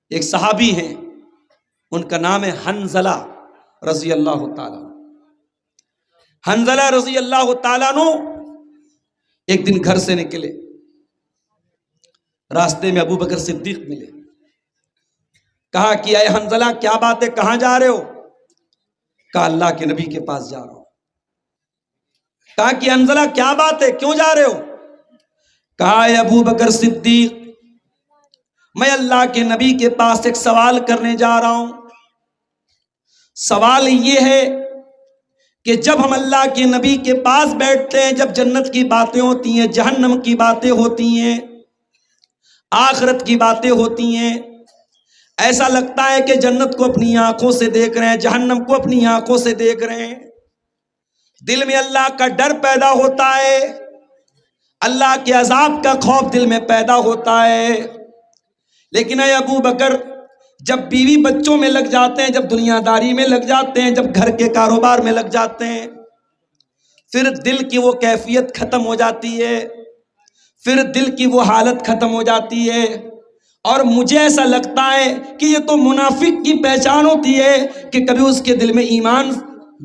ایک صحابی ہیں، ان کا نام ہے حنظلہ رضی اللہ تعالیٰ۔ حنظلہ رضی اللہ تعالیٰ عنہ ایک دن گھر سے نکلے، راستے میں ابو بکر صدیق ملے، کہا کہ اے حنظلہ کیا بات ہے، کہاں جا رہے ہو؟ کہا اللہ کے نبی کے پاس جا رہا ہوں۔ کہا کہ حنظلہ کیا بات ہے، کیوں جا رہے ہو؟ کہا اے ابو بکر صدیق، میں اللہ کے نبی کے پاس ایک سوال کرنے جا رہا ہوں۔ سوال یہ ہے کہ جب ہم اللہ کے نبی کے پاس بیٹھتے ہیں، جب جنت کی باتیں ہوتی ہیں، جہنم کی باتیں ہوتی ہیں، آخرت کی باتیں ہوتی ہیں، ایسا لگتا ہے کہ جنت کو اپنی آنکھوں سے دیکھ رہے ہیں، جہنم کو اپنی آنکھوں سے دیکھ رہے ہیں، دل میں اللہ کا ڈر پیدا ہوتا ہے، اللہ کے عذاب کا خوف دل میں پیدا ہوتا ہے۔ لیکن اے ابو بکر، جب بیوی بچوں میں لگ جاتے ہیں، جب دنیا داری میں لگ جاتے ہیں، جب گھر کے کاروبار میں لگ جاتے ہیں، پھر دل کی وہ کیفیت ختم ہو جاتی ہے، پھر دل کی وہ حالت ختم ہو جاتی ہے۔ اور مجھے ایسا لگتا ہے کہ یہ تو منافق کی پہچان ہوتی ہے کہ کبھی اس کے دل میں ایمان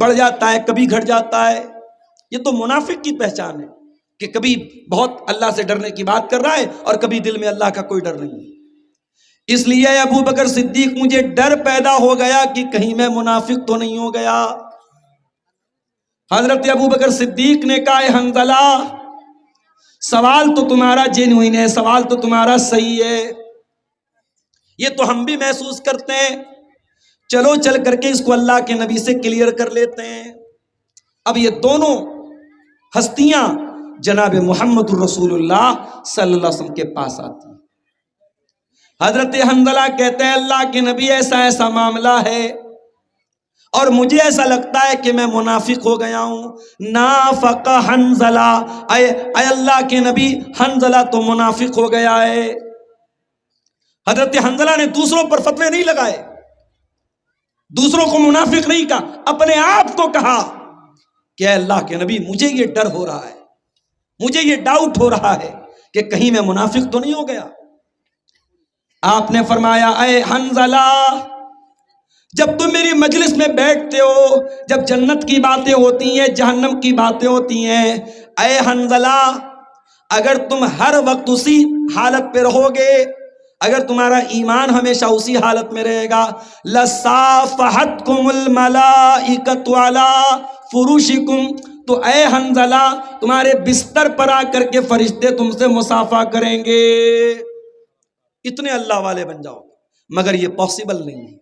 بڑھ جاتا ہے، کبھی گھٹ جاتا ہے۔ یہ تو منافق کی پہچان ہے کہ کبھی بہت اللہ سے ڈرنے کی بات کر رہا ہے اور کبھی دل میں اللہ کا کوئی ڈر نہیں ہے۔ اس لیے ابو بکر صدیق مجھے ڈر پیدا ہو گیا کہ کہیں میں منافق تو نہیں ہو گیا۔ حضرت ابو بکر صدیق نے کہا اے حنظلہ، سوال تو تمہارا جینوئن ہے، سوال تو تمہارا صحیح ہے، یہ تو ہم بھی محسوس کرتے ہیں، چلو چل کر کے اس کو اللہ کے نبی سے کلیئر کر لیتے ہیں۔ اب یہ دونوں ہستیاں جناب محمد الرسول اللہ صلی اللہ علیہ وسلم کے پاس آتی ہیں۔ حضرت حنظلہ کہتے ہیں اللہ کے نبی ایسا ایسا معاملہ ہے اور مجھے ایسا لگتا ہے کہ میں منافق ہو گیا ہوں۔ نافق حنظلہ، اے اللہ کے نبی، حنظلہ تو منافق ہو گیا ہے۔ حضرت حنظلہ نے دوسروں پر فتوے نہیں لگائے، دوسروں کو منافق نہیں کہا، اپنے آپ کو کہا کہ اے اللہ کے نبی، مجھے یہ ڈر ہو رہا ہے، مجھے یہ ڈاؤٹ ہو رہا ہے کہ کہیں میں منافق تو نہیں ہو گیا۔ آپ نے فرمایا اے حنظلہ، جب تم میری مجلس میں بیٹھتے ہو، جب جنت کی باتیں ہوتی ہیں، جہنم کی باتیں ہوتی ہیں، اے حنظلہ، اگر تم ہر وقت اسی حالت پہ رہو گے، اگر تمہارا ایمان ہمیشہ اسی حالت میں رہے گا، لَصَافَحَتْكُمُ الْمَلَائِكَةُ عَلَىٰ فُرُوشِكُمْ، تو اے حنظلہ تمہارے بستر پر آ کر کے فرشتے تم سے مصافحہ کریں گے، اتنے اللہ والے بن جاؤ۔ مگر یہ پاسبل نہیں ہے،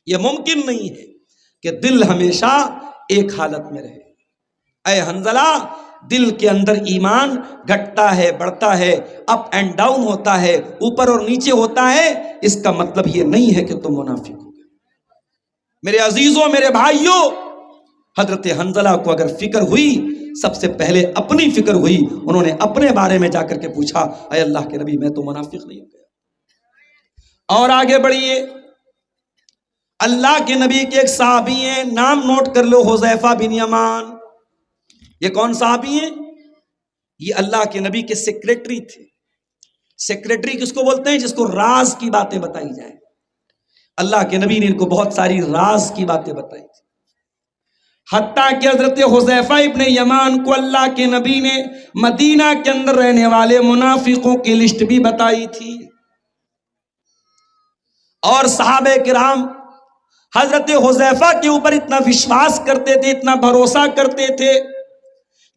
یہ ممکن نہیں ہے کہ دل ہمیشہ ایک حالت میں رہے۔ اے حنظلہ، دل کے اندر ایمان گھٹتا ہے، بڑھتا ہے، اپ اینڈ ڈاؤن ہوتا ہے، اوپر اور نیچے ہوتا ہے، اس کا مطلب یہ نہیں ہے کہ تم منافق ہو گئے۔ میرے عزیزوں، میرے بھائیوں، حضرت حنظلہ کو اگر فکر ہوئی، سب سے پہلے اپنی فکر ہوئی، انہوں نے اپنے بارے میں جا کر کے پوچھا اے اللہ کے نبی، میں تو منافق نہیں ہو گیا۔ اور آگے بڑھیے، اللہ کے نبی کے ایک صحابی ہیں، نام نوٹ کر لو، حذیفہ بن یمان۔ یہ کون صحابی ہیں؟ یہ اللہ کے نبی کے سیکریٹری تھے۔ سیکریٹری کس کو بولتے ہیں؟ جس کو راز کی باتیں بتائی جائیں۔ اللہ کے نبی نے ان کو بہت ساری راز کی باتیں بتائی تھی، حتیٰ کہ حضرت حذیفہ ابن یمان کو اللہ کے نبی نے مدینہ کے اندر رہنے والے منافقوں کی لسٹ بھی بتائی تھی۔ اور صحابہ کرام حضرت حذیفہ کے اوپر اتنا وشواس کرتے تھے، اتنا بھروسہ کرتے تھے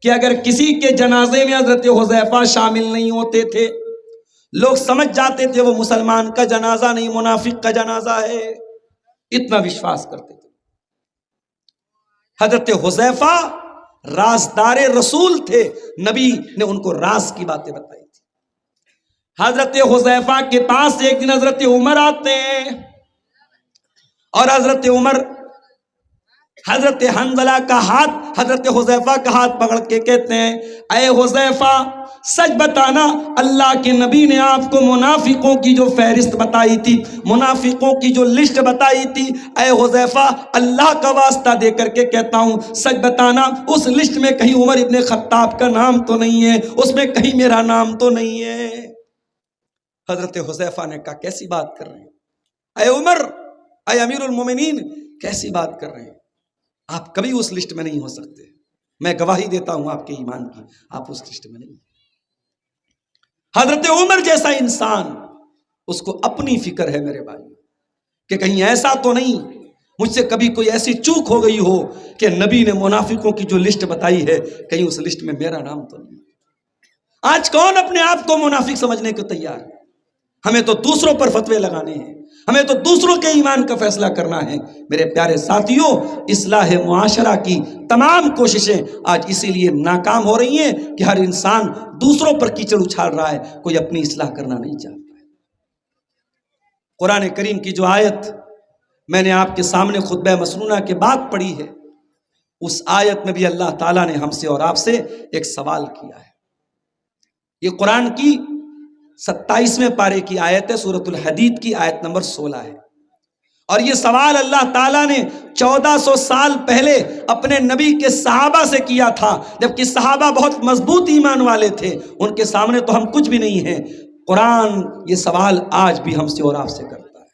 کہ اگر کسی کے جنازے میں حضرت حذیفہ شامل نہیں ہوتے تھے، لوگ سمجھ جاتے تھے وہ مسلمان کا جنازہ نہیں، منافق کا جنازہ ہے، اتنا وشواس کرتے تھے۔ حضرت حذیفہ رازدار رسول تھے، نبی نے ان کو راز کی باتیں بتائی تھی۔ حضرت حذیفہ کے پاس ایک دن حضرت عمر آتے ہیں اور حضرت عمر حضرت حنظلہ کا ہاتھ، حضرت حذیفہ کا ہاتھ پکڑ کے کہتے ہیں اے حذیفہ، سچ بتانا، اللہ کے نبی نے آپ کو منافقوں کی جو فہرست بتائی تھی، منافقوں کی جو لسٹ بتائی تھی، اے حذیفہ اللہ کا واسطہ دے کر کے کہتا ہوں، سچ بتانا اس لسٹ میں کہیں عمر ابن خطاب کا نام تو نہیں ہے، اس میں کہیں میرا نام تو نہیں ہے؟ حضرت حذیفہ نے کہا کیسی بات کر رہے ہیں اے عمر، اے امیر المومنین، کیسی بات کر رہے ہیں، آپ کبھی اس لسٹ میں نہیں ہو سکتے، میں گواہی دیتا ہوں آپ کے ایمان کی، آپ اس لسٹ میں نہیں۔ حضرت عمر جیسا انسان، اس کو اپنی فکر ہے میرے بھائی، کہ کہیں ایسا تو نہیں مجھ سے کبھی کوئی ایسی چوک ہو گئی ہو کہ نبی نے منافقوں کی جو لسٹ بتائی ہے کہیں اس لسٹ میں میرا نام تو نہیں۔ آج کون اپنے آپ کو منافق سمجھنے کو تیار ہے؟ ہمیں تو دوسروں پر فتوے لگانے ہیں، ہمیں تو دوسروں کے ایمان کا فیصلہ کرنا ہے۔ میرے پیارے ساتھیوں، اصلاح معاشرہ کی تمام کوششیں آج اسی لیے ناکام ہو رہی ہیں کہ ہر انسان دوسروں پر کیچڑ اچھال رہا ہے، کوئی اپنی اصلاح کرنا نہیں چاہتا ہے۔ قرآن کریم کی جو آیت میں نے آپ کے سامنے خطبہ مسنونہ کے بعد پڑھی ہے، اس آیت میں بھی اللہ تعالیٰ نے ہم سے اور آپ سے ایک سوال کیا ہے۔ یہ قرآن کی 27ویں پارے کی آیت ہے، سورۃ الحدید کی آیت نمبر 16 ہے، اور یہ سوال اللہ تعالیٰ نے 1400 سال پہلے اپنے نبی کے صحابہ سے کیا تھا، جبکہ صحابہ بہت مضبوط ایمان والے تھے، ان کے سامنے تو ہم کچھ بھی نہیں ہیں۔ قرآن یہ سوال آج بھی ہم سے اور آپ سے کرتا ہے۔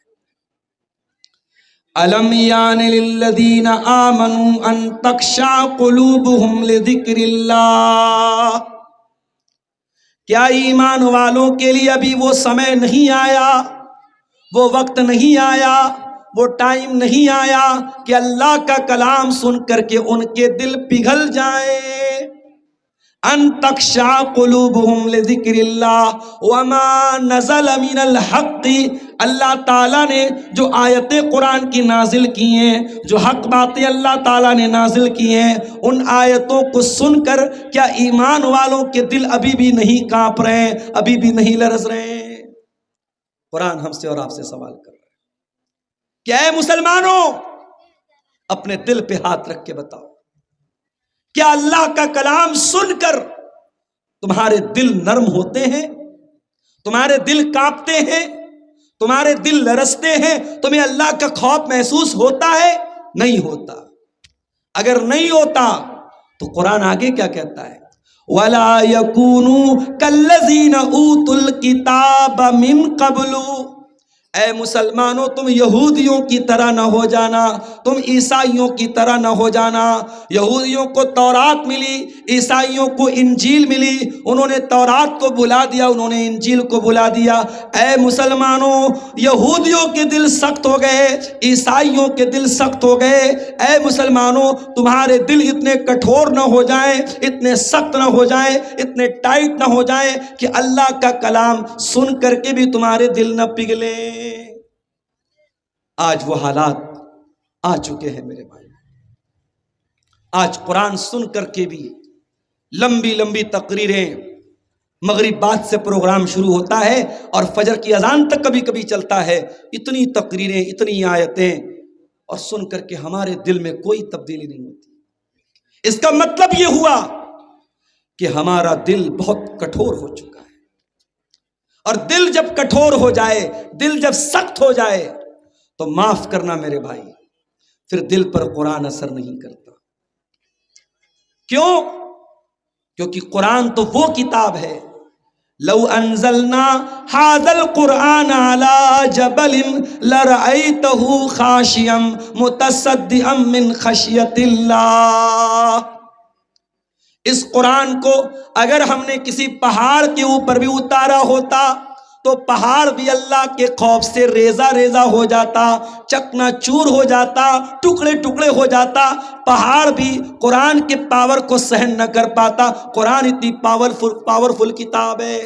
أَلَمْ يَعْنِ لِلَّذِينَ آمَنُوا أَن تَخْشَعَ قُلُوبُهُمْ لِذِكْرِ اللَّهِ، کیا ایمان والوں کے لیے ابھی وہ سمے نہیں آیا، وہ وقت نہیں آیا، وہ ٹائم نہیں آیا کہ اللہ کا کلام سن کر کے ان کے دل پگھل جائیں؟ ان تخشع قلوبہم لذکر اللہ وما نزل من الحق، اللہ تعالیٰ نے جو آیتیں قرآن کی نازل کی ہیں، جو حق باتیں اللہ تعالیٰ نے نازل کی ہیں، ان آیتوں کو سن کر کیا ایمان والوں کے دل ابھی بھی نہیں کانپ رہے ہیں، ابھی بھی نہیں لرز رہے ہیں؟ قرآن ہم سے اور آپ سے سوال کر رہا ہے کہ اے مسلمانوں، اپنے دل پہ ہاتھ رکھ کے بتاؤ، کیا اللہ کا کلام سن کر تمہارے دل نرم ہوتے ہیں، تمہارے دل کانپتے ہیں، تمہارے دل لرزتے ہیں، تمہیں اللہ کا خوف محسوس ہوتا ہے؟ نہیں ہوتا۔ اگر نہیں ہوتا تو قرآن آگے کیا کہتا ہے؟ وَلَا يَكُونُوا كَالَّذِينَ أُوتُوا الْكِتَابَ مِن قَبْلُ، اے مسلمانوں تم یہودیوں کی طرح نہ ہو جانا، تم عیسائیوں کی طرح نہ ہو جانا۔ یہودیوں کو تورات ملی، عیسائیوں کو انجیل ملی، انہوں نے تورات کو بھلا دیا، انہوں نے انجیل کو بھلا دیا۔ اے مسلمانوں، یہودیوں کے دل سخت ہو گئے، عیسائیوں کے دل سخت ہو گئے۔ اے مسلمانوں، تمہارے دل اتنے کٹھور نہ ہو جائیں، اتنے سخت نہ ہو جائیں، اتنے ٹائٹ نہ ہو جائیں کہ اللہ کا کلام سن کر کے بھی تمہارے دل نہ پگھلے۔ آج وہ حالات آ چکے ہیں میرے بھائی۔ آج قرآن سن کر کے بھی لمبی لمبی تقریریں، مغرب بعد سے پروگرام شروع ہوتا ہے اور فجر کی اذان تک کبھی کبھی چلتا ہے، اتنی تقریریں، اتنی آیتیں، اور سن کر کے ہمارے دل میں کوئی تبدیلی نہیں ہوتی۔ اس کا مطلب یہ ہوا کہ ہمارا دل بہت کٹھور ہو چکا ہے، اور دل جب کٹھور ہو جائے، دل جب سخت ہو جائے تو معاف کرنا میرے بھائی، پھر دل پر قرآن اثر نہیں کرتا۔ کیوں؟ کیونکہ قرآن تو وہ کتاب ہے، لو انزلنا ھذا القرآن علی جبل لرأیتہ خاشعا متصدعا من خشیۃ اللہ، اس قرآن کو اگر ہم نے کسی پہاڑ کے اوپر بھی اتارا ہوتا تو پہاڑ بھی اللہ کے خوف سے ریزہ ریزہ ہو جاتا، چکنا چور ہو جاتا، ٹکڑے ٹکڑے ہو جاتا۔ پہاڑ بھی قرآن کے پاور کو سہن نہ کر پاتا۔ قرآن اتنی پاورفل کتاب ہے۔